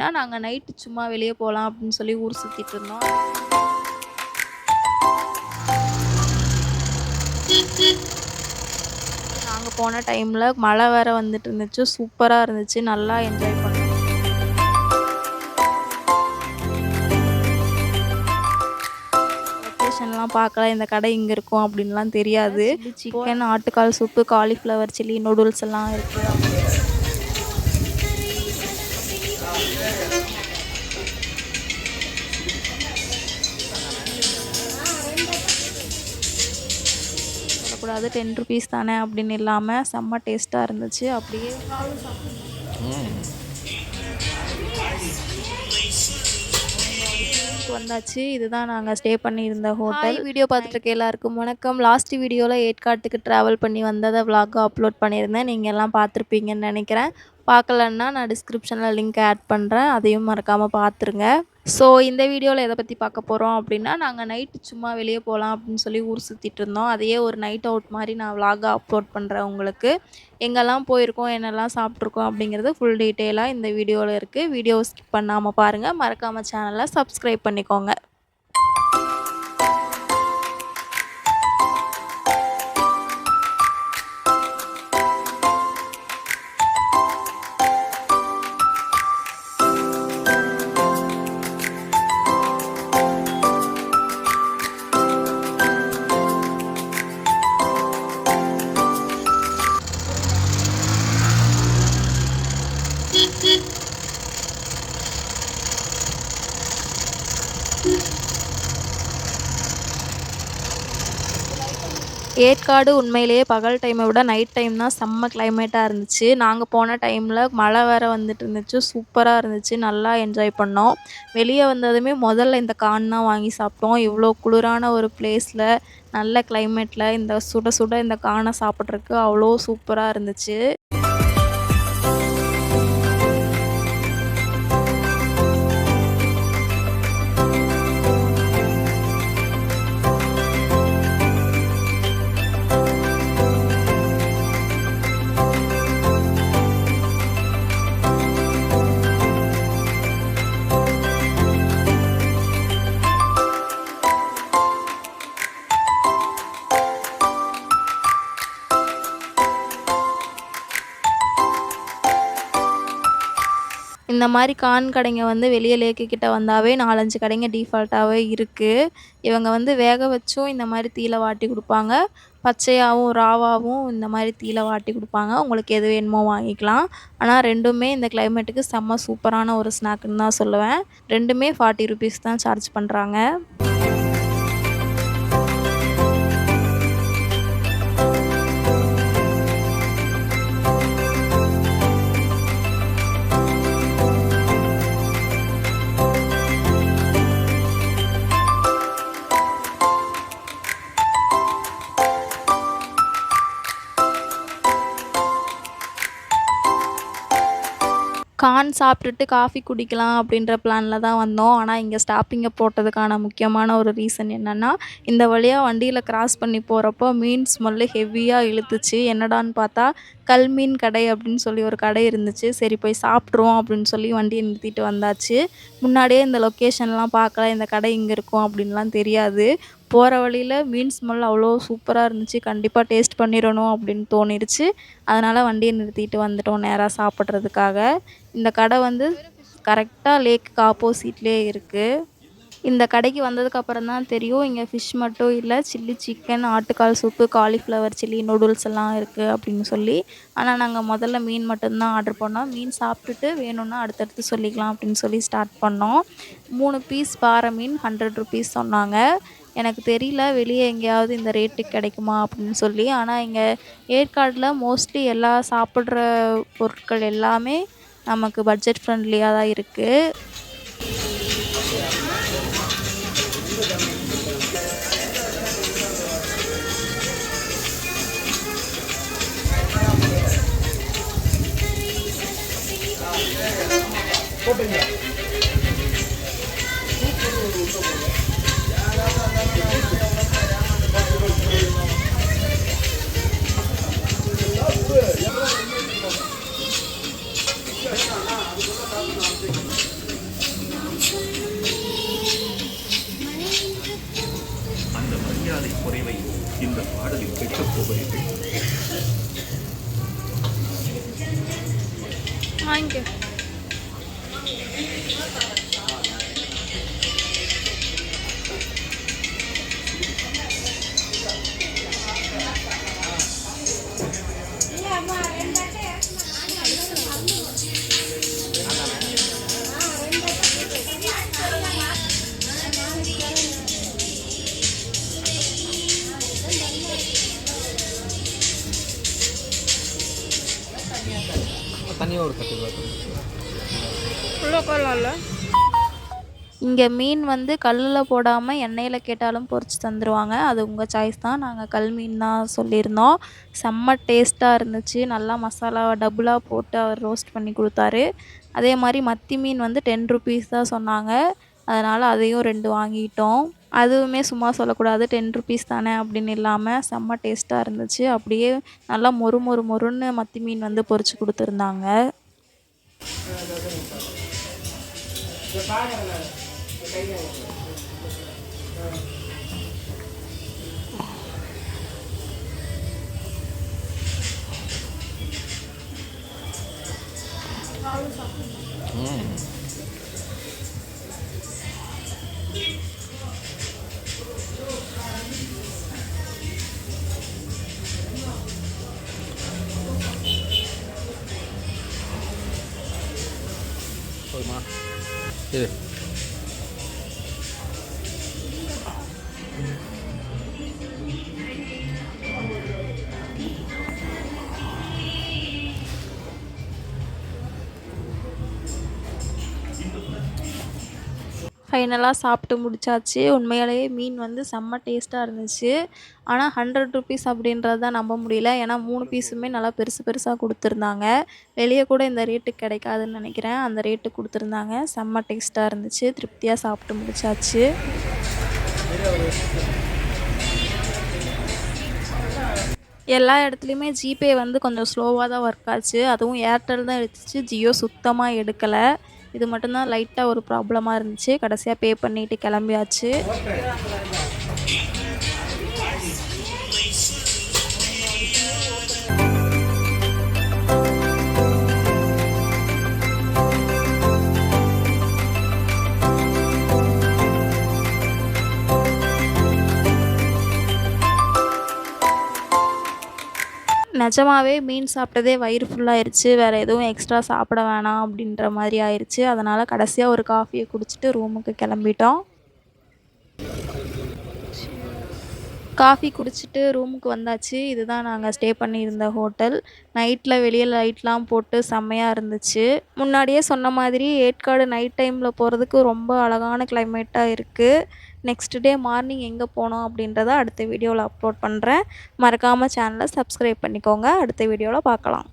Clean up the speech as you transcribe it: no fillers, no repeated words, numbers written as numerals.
நாங்க நைட்டு சும்மா வெளிய போலாம் அப்படின்னு சொல்லி ஊர் சுத்திட்டு இருந்தோம். நாங்க போன டைம்ல மழை வேற வந்துட்டு இருந்துச்சு. சூப்பரா இருந்துச்சு. நல்லா என்ஜாய் பண்ணோம். லொகேஷன்லாம் பார்க்கல. இந்த கடை இங்க இருக்கும் அப்படின்லாம் தெரியாது. சிக்கன், ஆட்டுக்கால் சூப்பு, காலிஃப்ளவர் சில்லி, நூடுல்ஸ் எல்லாம் இருக்கு. கூடாது 10 ருபீஸ் தானே அப்படின்னு இல்லாம செம்ம டேஸ்ட்டா இருந்துச்சு. அப்படியே வந்தாச்சு. இதுதான் நாங்க ஸ்டே பண்ணியிருந்த ஹோட்டல். வீடியோ பார்த்துட்டு இருக்க எல்லாருக்கும் வணக்கம். லாஸ்ட் வீடியோல ஏற்காட்டுக்கு ட்ராவல் பண்ணி வந்ததை விளாக் அப்லோட் பண்ணியிருந்தேன். நீங்க எல்லாம் பார்த்துருப்பீங்கன்னு நினைக்கிறேன். பார்க்கலன்னா நான் டிஸ்கிரிப்ஷனில் லிங்க் ஆட் பண்ணுறேன். அதையும் மறக்காமல் பார்த்துருங்க. ஸோ இந்த வீடியோவில் எதை பற்றி பார்க்க போகிறோம் அப்படின்னா, நாங்கள் நைட்டு சும்மா வெளியே போகலாம் அப்படின்னு சொல்லி ஊர் சுற்றிட்டு இருந்தோம். அதையே ஒரு நைட் அவுட் மாதிரி நான் விளாகாக அப்லோட் பண்ணுறேன் உங்களுக்கு. எங்கெல்லாம் போயிருக்கோம், என்னெல்லாம் சாப்பிட்ருக்கோம் அப்படிங்கிறது ஃபுல் டீட்டெயிலாக இந்த வீடியோவில் இருக்குது. வீடியோவை ஸ்கிப் பண்ணாமல் பாருங்கள். மறக்காமல் சேனலை சப்ஸ்கிரைப் பண்ணிக்கோங்க. ஏற்காடு உண்மையிலேயே பகல் டைமை விட நைட் டைம் தான் செம்ம கிளைமேட்டாக இருந்துச்சு. நாங்கள் போன டைமில் மழை வேறு வந்துட்டு இருந்துச்சு. சூப்பராக இருந்துச்சு. நல்லா என்ஜாய் பண்ணோம். வெளியே வந்ததுமே முதல்ல இந்த கான் தான் வாங்கி சாப்பிட்டோம். இவ்வளோ குளிரான ஒரு பிளேஸில் நல்ல கிளைமேட்டில் இந்த சுட சுட இந்த கானை சாப்பிட்றதுக்கு அவ்வளோ சூப்பராக இருந்துச்சு. இந்த மாதிரி கான் கடைங்க வந்து வெளியே லேக்கு கிட்ட வந்தாவே 4-5 கடைங்க டிஃபால்ட்டாகவே இருக்குது. இவங்க வந்து வேக வச்சும் இந்த மாதிரி தீயில வாட்டி கொடுப்பாங்க. பச்சையாகவும் ராவாகவும் இந்த மாதிரி தீயில வாட்டி கொடுப்பாங்க. உங்களுக்கு எது வேணுமோ வாங்கிக்கலாம். ஆனால் ரெண்டுமே இந்த கிளைமேட்டுக்கு செம்ம சூப்பரான ஒரு ஸ்நாக்குன்னு தான் சொல்லுவேன். ரெண்டுமே 40 ருபீஸ் தான் சார்ஜ் பண்ணுறாங்க. கான் சாப்பிட்டுட்டு காஃபி குடிக்கலாம் அப்படின்ற பிளானில் தான் வந்தோம். ஆனால் இங்கே ஸ்டாப்பிங்கை போட்டதுக்கான முக்கியமான ஒரு ரீசன் என்னென்னா, இந்த வழியாக வண்டியில் கிராஸ் பண்ணி போகிறப்போ மீன் ஸ்மெல்லு ஹெவியாக இழுத்துச்சு. என்னடான்னு பார்த்தா கல்மீன் கடை அப்படின்னு சொல்லி ஒரு கடை இருந்துச்சு. சரி போய் சாப்பிட்ருவோம் அப்படின்னு சொல்லி வண்டியை நிறுத்திட்டு வந்தாச்சு. முன்னாடியே இந்த லொக்கேஷன்லாம் பார்க்கல. இந்த கடை இங்கே இருக்கும் அப்படின்லாம் தெரியாது. போகிற வழியில் மீன் ஸ்மெல் அவ்வளோ சூப்பராக இருந்துச்சு. கண்டிப்பாக டேஸ்ட் பண்ணிடணும் அப்படின்னு தோணிடுச்சு. அதனால் வண்டியை நிறுத்திட்டு வந்துட்டோம் நேராக சாப்பிட்றதுக்காக. இந்த கடை வந்து கரெக்டாக லேக்குக்கு ஆப்போசிட்லேயே இருக்குது. இந்த கடைக்கு வந்ததுக்கப்புறம் தான் தெரியும், இங்கே ஃபிஷ் மட்டும் இல்லை, சில்லி சிக்கன், ஆட்டுக்கால் சூப்பு, காலிஃப்ளவர் சில்லி, நூடுல்ஸ் எல்லாம் இருக்குது அப்படின்னு சொல்லி. ஆனால் நாங்கள் முதல்ல மீன் மட்டும்தான் ஆர்டர் பண்ணோம். மீன் சாப்பிட்டுட்டு வேணும்னா அடுத்தடுத்து சொல்லிக்கலாம் அப்படின்னு சொல்லி ஸ்டார்ட் பண்ணோம். 3 பீஸ் பாறை மீன் 100 ருபீஸ் சொன்னாங்க. எனக்கு தெரியல வெளியே எங்கேயாவது இந்த ரேட்டுக்கு கிடைக்குமா அப்படின்னு சொல்லி. ஆனால் இங்கே ஏற்காடில் மோஸ்ட்லி எல்லா சாப்பிட்ற பொருட்கள் எல்லாமே நமக்கு பட்ஜெட் ஃப்ரெண்ட்லியாக தான் இருக்குது. அந்த மரியாதை குறைவை இந்த பாடலில் கேட்கப் போகிறீர்கள். வாங்கிக்க. தனியாக ஒரு தட்டு உள்ள உட்காரலாம்ல. இங்கே மீன் வந்து கல்லில் போடாமல் எண்ணெயில் கேட்டாலும் பொரிச்சு தந்துடுவாங்க. அது உங்கள் சாய்ஸ் தான். நாங்கள் கல் மீன் தான் சொல்லியிருந்தோம். செம்ம டேஸ்ட்டாக இருந்துச்சு. நல்லா மசாலாவை டபுளாக போட்டு அவர் ரோஸ்ட் பண்ணி கொடுத்தாரு. அதே மாதிரி மத்தி மீன் வந்து 10 ருபீஸ் தான் சொன்னாங்க. அதனால் அதையும் 2 வாங்கிட்டோம். அதுவுமே சும்மா சொல்லக்கூடாது, 10 ருபீஸ் தானே அப்படின்னு இல்லாமல் செம்ம டேஸ்ட்டாக இருந்துச்சு. அப்படியே நல்லா மொறு மொறு மொறுன்னு மத்தி மீன் வந்து பொரிச்சு கொடுத்துருந்தாங்க. போதுமா? இது ஃபைனலாக சாப்பிட்டு முடிச்சாச்சு. உண்மையாலேயே மீன் வந்து செம்ம டேஸ்ட்டாக இருந்துச்சு. ஆனால் 100 ருபீஸ் அப்படின்றது தான் நம்ப முடியல. ஏன்னா 3 பீஸுமே நல்லா பெருசு பெருசாக கொடுத்துருந்தாங்க. வெளியே கூட இந்த ரேட்டுக்கு கிடைக்காதுன்னு நினைக்கிறேன். அந்த ரேட்டுக்கு கொடுத்துருந்தாங்க. செம்ம டேஸ்ட்டாக இருந்துச்சு. திருப்தியாக சாப்பிட்டு முடிச்சாச்சு. எல்லா இடத்துலையுமே ஜிபே வந்து கொஞ்சம் ஸ்லோவாக தான் ஒர்க் ஆச்சு. அதுவும் ஏர்டெல் தான் எடுத்துச்சு. ஜியோ சுத்தமாக எடுக்கலை. இது மட்டும்தான் லைட்டாக ஒரு ப்ராப்ளமாக இருந்துச்சு. கடைசியாக பே பண்ணிவிட்டு கிளம்பியாச்சு. நிஜமாவே மீன் சாப்பிட்டதே வயிறு ஃபுல்லாகிருச்சு. வேறு எதுவும் எக்ஸ்ட்ரா சாப்பிட வேணாம் அப்படின்ற மாதிரி ஆயிடுச்சு. அதனால் கடைசியாக ஒரு காஃபியை குடிச்சிட்டு ரூமுக்கு கிளம்பிட்டோம். காஃபி குடிச்சிட்டு ரூமுக்கு வந்தாச்சு. இதுதான் நாங்கள் ஸ்டே பண்ணியிருந்த ஹோட்டல். நைட்டில் வெளியே லைட்லாம் போட்டு செம்மையாக இருந்துச்சு. முன்னாடியே சொன்ன மாதிரி ஏற்காடு நைட் டைமில் போகிறதுக்கு ரொம்ப அழகான கிளைமேட்டாக இருக்குது. நெக்ஸ்ட் டே மார்னிங் எங்கே போனோம் அப்படின்றத அடுத்த வீடியோவில் அப்லோட் பண்ணுறேன். மறக்காமல் சேனலை சப்ஸ்கிரைப் பண்ணிக்கோங்க. அடுத்த வீடியோவில் பார்க்கலாம்.